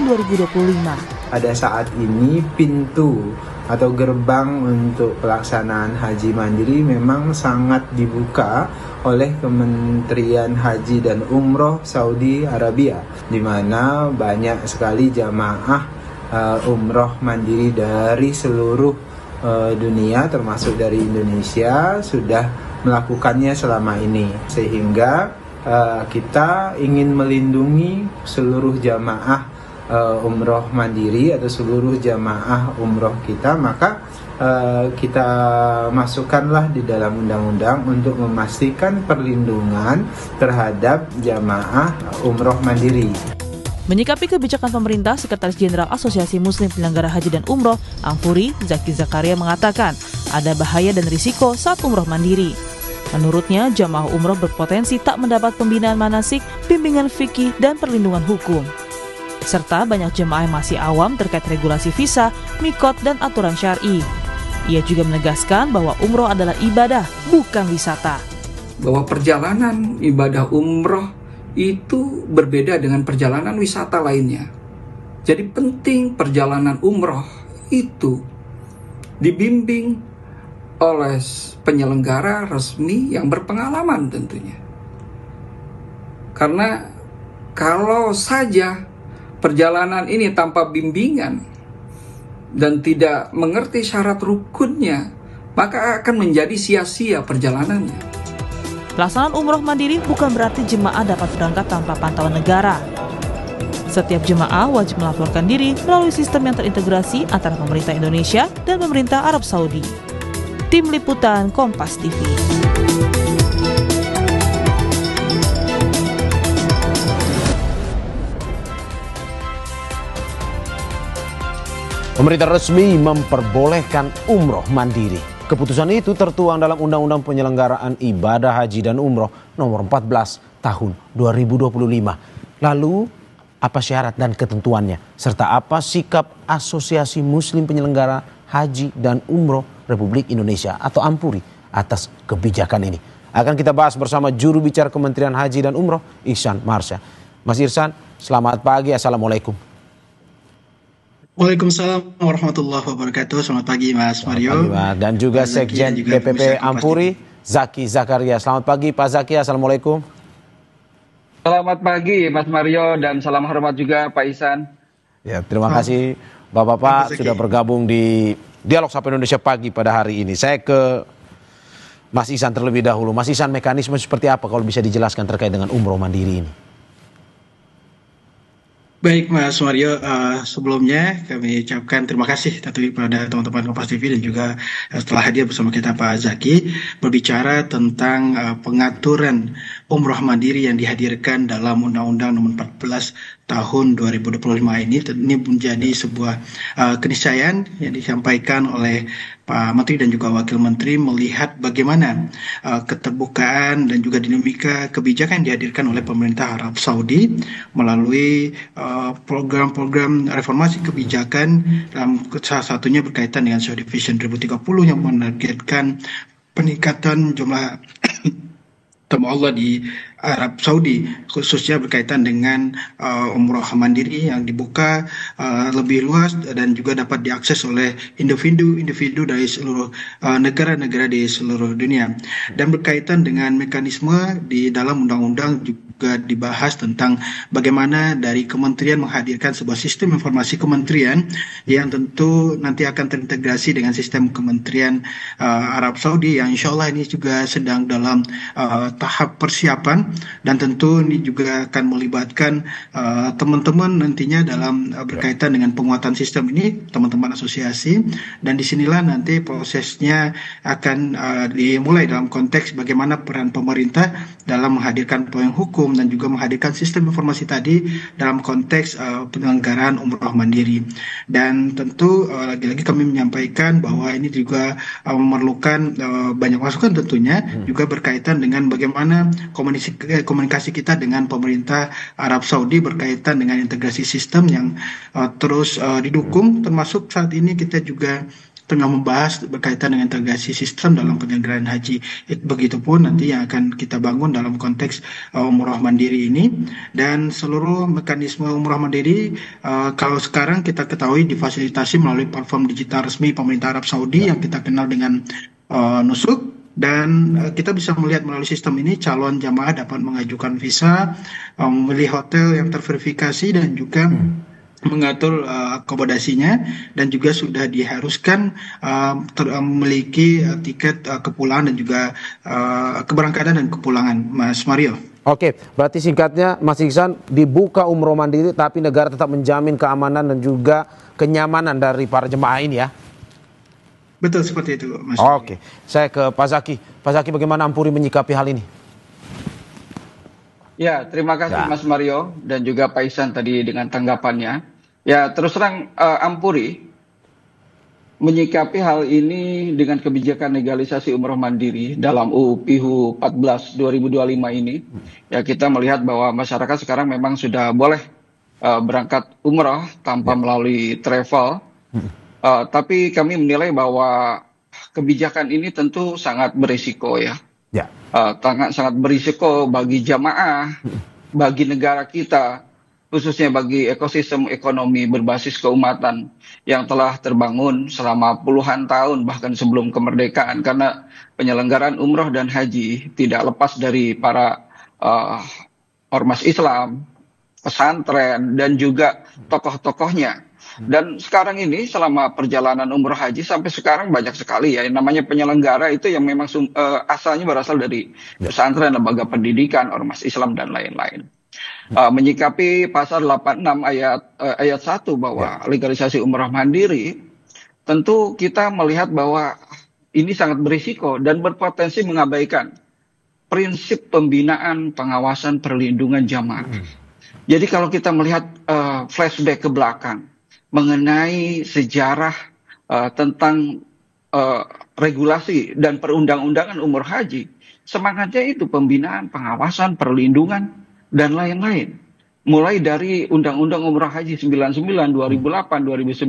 tahun 2025. Pada saat ini pintu atau gerbang untuk pelaksanaan haji mandiri memang sangat dibuka oleh Kementerian Haji dan Umroh Saudi Arabia, di mana banyak sekali jamaah umroh mandiri dari seluruh dunia termasuk dari Indonesia sudah melakukannya selama ini, sehingga kita ingin melindungi seluruh jamaah umroh mandiri atau seluruh jamaah umroh kita, maka kita masukkanlah di dalam undang-undang untuk memastikan perlindungan terhadap jamaah umroh mandiri. Menyikapi kebijakan pemerintah, Sekretaris Jenderal Asosiasi Muslim Penyelenggara Haji dan Umroh, Ampuri, Zaki Zakaria mengatakan ada bahaya dan risiko saat umroh mandiri. Menurutnya, jamaah umroh berpotensi tak mendapat pembinaan manasik, bimbingan fikih, dan perlindungan hukum. Serta banyak jemaah yang masih awam terkait regulasi visa, mikot, dan aturan syar'i. Ia juga menegaskan bahwa umroh adalah ibadah, bukan wisata. Bahwa perjalanan ibadah umroh itu berbeda dengan perjalanan wisata lainnya. Jadi penting perjalanan umroh itu dibimbing oleh penyelenggara resmi yang berpengalaman tentunya. Karena kalau saja perjalanan ini tanpa bimbingan dan tidak mengerti syarat rukunnya, maka akan menjadi sia-sia perjalanannya. Pelaksanaan umroh mandiri bukan berarti jemaah dapat berangkat tanpa pantauan negara. Setiap jemaah wajib melaporkan diri melalui sistem yang terintegrasi antara pemerintah Indonesia dan pemerintah Arab Saudi. Tim Liputan Kompas TV. Pemerintah resmi memperbolehkan umroh mandiri. Keputusan itu tertuang dalam Undang-Undang Penyelenggaraan Ibadah Haji dan Umroh Nomor 14 Tahun 2025. Lalu, apa syarat dan ketentuannya? Serta apa sikap Asosiasi Muslim Penyelenggara Haji dan Umroh Republik Indonesia atau Ampuri atas kebijakan ini? Akan kita bahas bersama juru bicara Kementerian Haji dan Umroh, Ihsan Marsha. Mas Ihsan, selamat pagi. Assalamualaikum. Waalaikumsalam warahmatullahi wabarakatuh. Selamat pagi Mas Mario. Dan juga Sekjen DPP Ampuri, Zaki Zakaria. Selamat pagi Pak Zaki, Assalamualaikum. Selamat pagi Mas Mario dan salam hormat juga Pak Ihsan. Ya, terima kasih Bapak-bapak sudah bergabung di Dialog Sapa Indonesia Pagi pada hari ini. Saya ke Mas Ihsan terlebih dahulu. Mas Ihsan, mekanisme seperti apa kalau bisa dijelaskan terkait dengan umroh mandiri ini? Baik Mas Mario, sebelumnya kami ucapkan terima kasih tentunya kepada teman-teman Kompas TV dan juga setelah hadir bersama kita Pak Zaki berbicara tentang pengaturan umroh mandiri yang dihadirkan dalam Undang-Undang Nomor 14 Tahun 2025 ini menjadi sebuah keniscayaan yang disampaikan oleh Pak Menteri dan juga Wakil Menteri melihat bagaimana keterbukaan dan juga dinamika kebijakan yang dihadirkan oleh pemerintah Arab Saudi melalui program-program reformasi kebijakan, dalam salah satunya berkaitan dengan Saudi Vision 2030 yang menargetkan peningkatan jumlah Allah di Arab Saudi, khususnya berkaitan dengan umroh mandiri yang dibuka lebih luas dan juga dapat diakses oleh individu dari seluruh negara-negara di seluruh dunia. Dan berkaitan dengan mekanisme di dalam undang-undang juga dibahas tentang bagaimana dari kementerian menghadirkan sebuah sistem informasi kementerian yang tentu nanti akan terintegrasi dengan sistem kementerian Arab Saudi yang insya Allah ini juga sedang dalam tahap persiapan, dan tentu ini juga akan melibatkan teman-teman nantinya dalam berkaitan dengan penguatan sistem ini, teman-teman asosiasi, dan disinilah nanti prosesnya akan dimulai dalam konteks bagaimana peran pemerintah dalam menghadirkan payung hukum dan juga menghadirkan sistem informasi tadi dalam konteks penyelenggaraan umroh mandiri. Dan tentu lagi-lagi kami menyampaikan bahwa ini juga memerlukan banyak masukan tentunya, juga berkaitan dengan bagaimana komunikasi kita dengan pemerintah Arab Saudi berkaitan dengan integrasi sistem yang terus didukung, termasuk saat ini kita juga tengah membahas berkaitan dengan integrasi sistem dalam penyelenggaraan haji. Begitupun nanti yang akan kita bangun dalam konteks umroh mandiri ini, dan seluruh mekanisme umroh mandiri kalau sekarang kita ketahui difasilitasi melalui platform digital resmi pemerintah Arab Saudi yang kita kenal dengan Nusuk. Dan kita bisa melihat melalui sistem ini calon jamaah dapat mengajukan visa, memilih hotel yang terverifikasi dan juga mengatur akomodasinya, dan juga sudah diharuskan memiliki tiket kepulangan dan juga keberangkatan dan kepulangan, Mas Mario. Oke, berarti singkatnya Mas Iksan, dibuka umroh mandiri tapi negara tetap menjamin keamanan dan juga kenyamanan dari para jemaah ini ya? Betul seperti itu, Mas. Oke, saya ke Pak Zaki. Pak Zaki, bagaimana Ampuri menyikapi hal ini? Ya, terima kasih Mas Mario dan juga Pak Ihsan tadi dengan tanggapannya. Ya, terus terang Ampuri menyikapi hal ini dengan kebijakan legalisasi umroh mandiri dalam UU PIHU 14 2025 ini. Ya, kita melihat bahwa masyarakat sekarang memang sudah boleh berangkat umroh tanpa melalui travel. Tapi kami menilai bahwa kebijakan ini tentu sangat berisiko ya. Sangat berisiko bagi jamaah, bagi negara kita, khususnya bagi ekosistem ekonomi berbasis keumatan yang telah terbangun selama puluhan tahun bahkan sebelum kemerdekaan. Karena penyelenggaraan umroh dan haji tidak lepas dari para ormas Islam, pesantren, dan juga tokoh-tokohnya. Dan sekarang ini selama perjalanan umroh haji sampai sekarang banyak sekali ya yang namanya penyelenggara itu yang memang asalnya berasal dari pesantren, lembaga pendidikan, ormas Islam dan lain-lain. Menyikapi pasal 86 ayat 1 bahwa legalisasi umroh mandiri, tentu kita melihat bahwa ini sangat berisiko dan berpotensi mengabaikan prinsip pembinaan, pengawasan, perlindungan jamaah. Jadi kalau kita melihat flashback ke belakang mengenai sejarah tentang regulasi dan perundang-undangan umroh haji, semangatnya itu pembinaan, pengawasan, perlindungan, dan lain-lain. Mulai dari Undang-Undang Umroh Haji 99, 2008, 2019,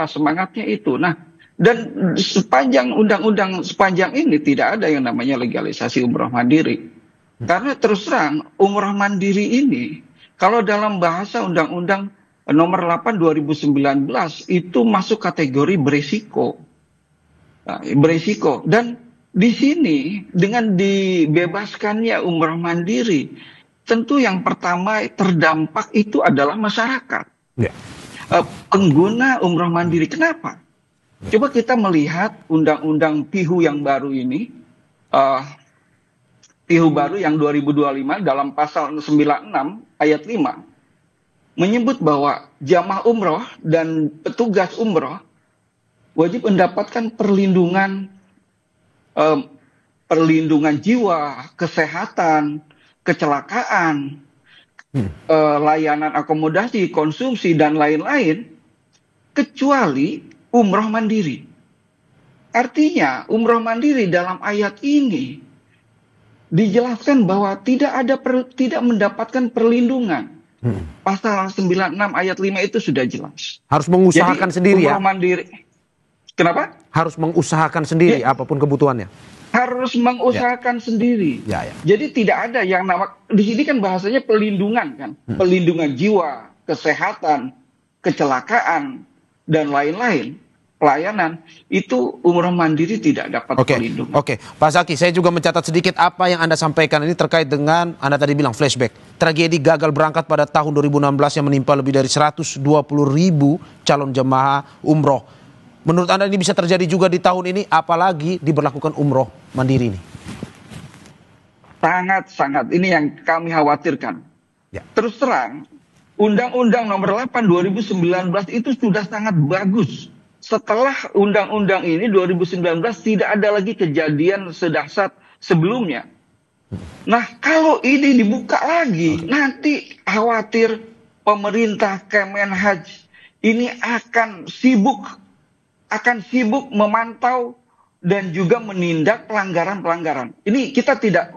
semangatnya itu. Nah, dan sepanjang undang-undang sepanjang ini tidak ada yang namanya legalisasi umroh mandiri. Karena terus terang, umroh mandiri ini, kalau dalam bahasa Undang-Undang Nomor 8 2019 itu masuk kategori berisiko. Nah, berisiko. Dan di sini dengan dibebaskannya umroh mandiri, tentu yang pertama terdampak itu adalah masyarakat. Pengguna umroh mandiri. Kenapa? Coba kita melihat undang-undang PIHU yang baru ini. PIHU baru yang 2025 dalam pasal 96 ayat 5. Menyebut bahwa jamaah umroh dan petugas umroh wajib mendapatkan perlindungan jiwa, kesehatan, kecelakaan, layanan akomodasi, konsumsi, dan lain-lain, kecuali umroh mandiri. Artinya umroh mandiri dalam ayat ini dijelaskan bahwa tidak mendapatkan perlindungan. Pasal 96 ayat 5 itu sudah jelas. Harus mengusahakan sendiri ya? Mandiri. Kenapa? Harus mengusahakan sendiri apapun kebutuhannya. Harus mengusahakan sendiri. Jadi tidak ada yang di sini kan bahasanya perlindungan kan. Perlindungan jiwa, kesehatan, kecelakaan, dan lain-lain. Pelayanan itu umroh mandiri tidak dapat perlindungan. Oke, Pak Zaki, saya juga mencatat sedikit apa yang Anda sampaikan ini terkait dengan Anda tadi bilang flashback. Tragedi gagal berangkat pada tahun 2016 yang menimpa lebih dari 120.000 calon jemaah umroh. Menurut Anda ini bisa terjadi juga di tahun ini, apalagi diberlakukan umroh mandiri ini? Sangat-sangat, ini yang kami khawatirkan. Terus terang, Undang-Undang Nomor 8 2019 itu sudah sangat bagus. Setelah undang-undang ini 2019 tidak ada lagi kejadian sedahsyat sebelumnya. Nah, kalau ini dibuka lagi, nanti khawatir pemerintah Kemenhaj ini akan sibuk memantau dan juga menindak pelanggaran-pelanggaran. Ini kita tidak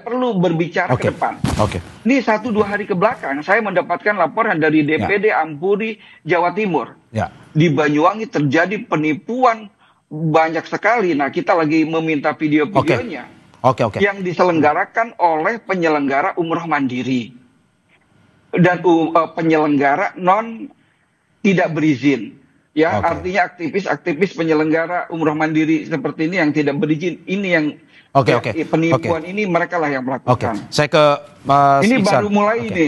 perlu berbicara ke depan. Ini 1-2 hari ke belakang saya mendapatkan laporan dari DPD Ampuri Jawa Timur. di Banyuwangi terjadi penipuan banyak sekali. Nah, kita lagi meminta video-videonya yang diselenggarakan oleh penyelenggara umroh mandiri dan penyelenggara non tidak berizin. Ya, artinya aktivis-aktivis penyelenggara umroh mandiri seperti ini yang tidak berizin, ini yang penipuan ini mereka lah yang melakukan. Saya ke Mas ini Iksan. Baru mulai ini.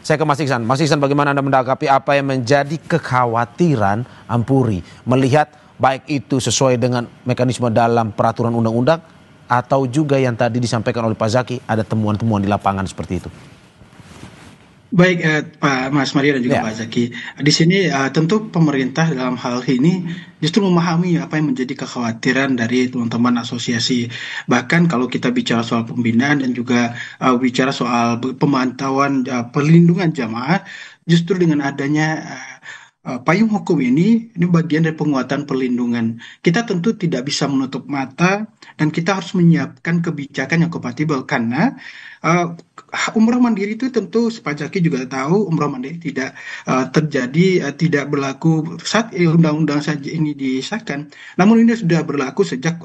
Saya ke Mas Iksan. Mas Iksan, bagaimana Anda menanggapi apa yang menjadi kekhawatiran Ampuri melihat baik itu sesuai dengan mekanisme dalam peraturan undang-undang atau juga yang tadi disampaikan oleh Pak Zaki ada temuan-temuan di lapangan seperti itu? Baik, Pak Mas Mario dan juga Pak Zaki. Di sini tentu pemerintah dalam hal ini justru memahami apa yang menjadi kekhawatiran dari teman-teman asosiasi. Bahkan kalau kita bicara soal pembinaan dan juga bicara soal pemantauan perlindungan jamaah, justru dengan adanya payung hukum ini bagian dari penguatan perlindungan. Kita tentu tidak bisa menutup mata dan kita harus menyiapkan kebijakan yang kompatibel karena umroh mandiri itu tentu Pak Zaki juga tahu umroh mandiri tidak terjadi, tidak berlaku saat undang-undang saja ini disahkan. Namun ini sudah berlaku sejak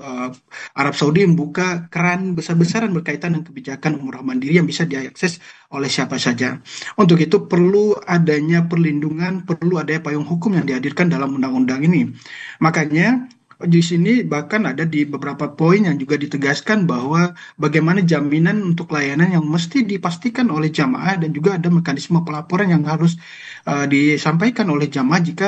Arab Saudi membuka keran besar-besaran berkaitan dengan kebijakan umroh mandiri yang bisa diakses oleh siapa saja. Untuk itu perlu adanya perlindungan, perlu adanya payung hukum yang dihadirkan dalam undang-undang ini. Makanya di sini bahkan ada di beberapa poin yang juga ditegaskan bahwa bagaimana jaminan untuk layanan yang mesti dipastikan oleh jamaah dan juga ada mekanisme pelaporan yang harus disampaikan oleh jamaah jika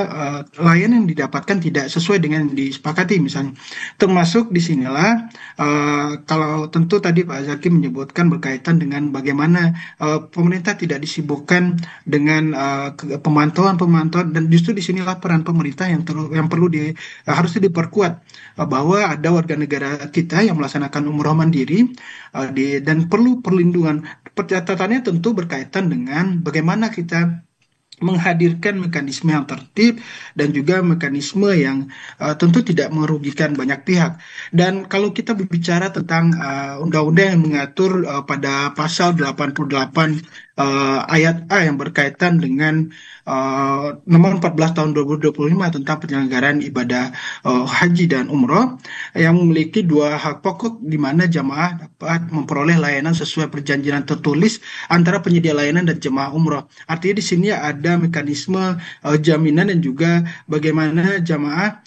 layanan yang didapatkan tidak sesuai dengan yang disepakati misalnya. Termasuk disinilah kalau tentu tadi Pak Zaki menyebutkan berkaitan dengan bagaimana pemerintah tidak disibukkan dengan pemantauan dan justru disinilah peran pemerintah yang perlu harusnya diperkuat bahwa ada warga negara kita yang melaksanakan umroh mandiri dan perlu perlindungan. Catatannya tentu berkaitan dengan bagaimana kita menghadirkan mekanisme yang tertib dan juga mekanisme yang tentu tidak merugikan banyak pihak. Dan kalau kita berbicara tentang undang-undang yang mengatur pada pasal 88 ayat A yang berkaitan dengan nomor 14 tahun 2025 tentang penyelenggaraan ibadah haji dan umroh yang memiliki dua hak pokok di mana jamaah dapat memperoleh layanan sesuai perjanjian tertulis antara penyedia layanan dan jemaah umroh. Artinya di sini ada mekanisme jaminan dan juga bagaimana jamaah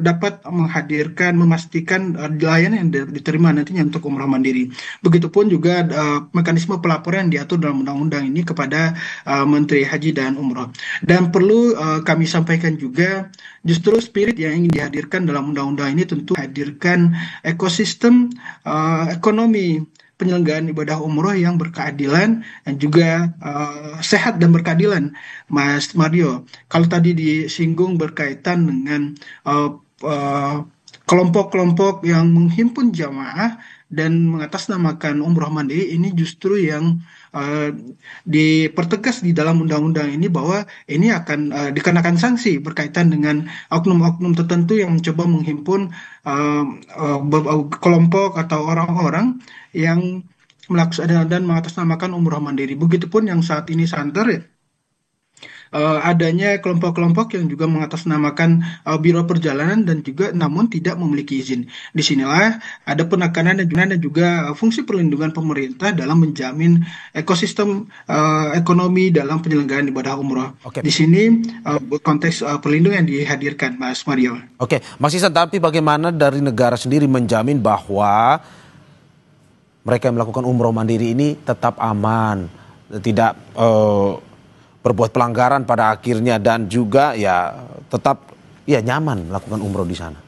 dapat memastikan layanan yang diterima nantinya untuk umroh mandiri. Begitupun juga mekanisme pelaporan yang diatur dalam undang-undang ini kepada Menteri Haji dan Umroh. Dan perlu kami sampaikan juga justru spirit yang ingin dihadirkan dalam undang-undang ini tentu hadirkan ekosistem ekonomi penyelenggaraan ibadah umroh yang berkeadilan dan juga sehat dan berkeadilan, Mas Mario. Kalau tadi disinggung berkaitan dengan kelompok-kelompok yang menghimpun jamaah dan mengatasnamakan umroh mandiri, ini justru yang dipertegas di dalam undang-undang ini bahwa ini akan dikenakan sanksi berkaitan dengan oknum-oknum tertentu yang mencoba menghimpun kelompok atau orang-orang yang melaksanakan dan mengatasnamakan umroh mandiri. Begitupun yang saat ini santer ya, adanya kelompok-kelompok yang juga mengatasnamakan biro perjalanan dan juga namun tidak memiliki izin. Disinilah ada penekanan dan juga fungsi perlindungan pemerintah dalam menjamin ekosistem ekonomi dalam penyelenggaraan ibadah umroh. Di sini konteks perlindungan yang dihadirkan, Mas Mario. Mas Iksan, tapi bagaimana dari negara sendiri menjamin bahwa mereka yang melakukan umroh mandiri ini tetap aman, tidak berbuat pelanggaran pada akhirnya dan juga ya tetap nyaman melakukan umroh di sana?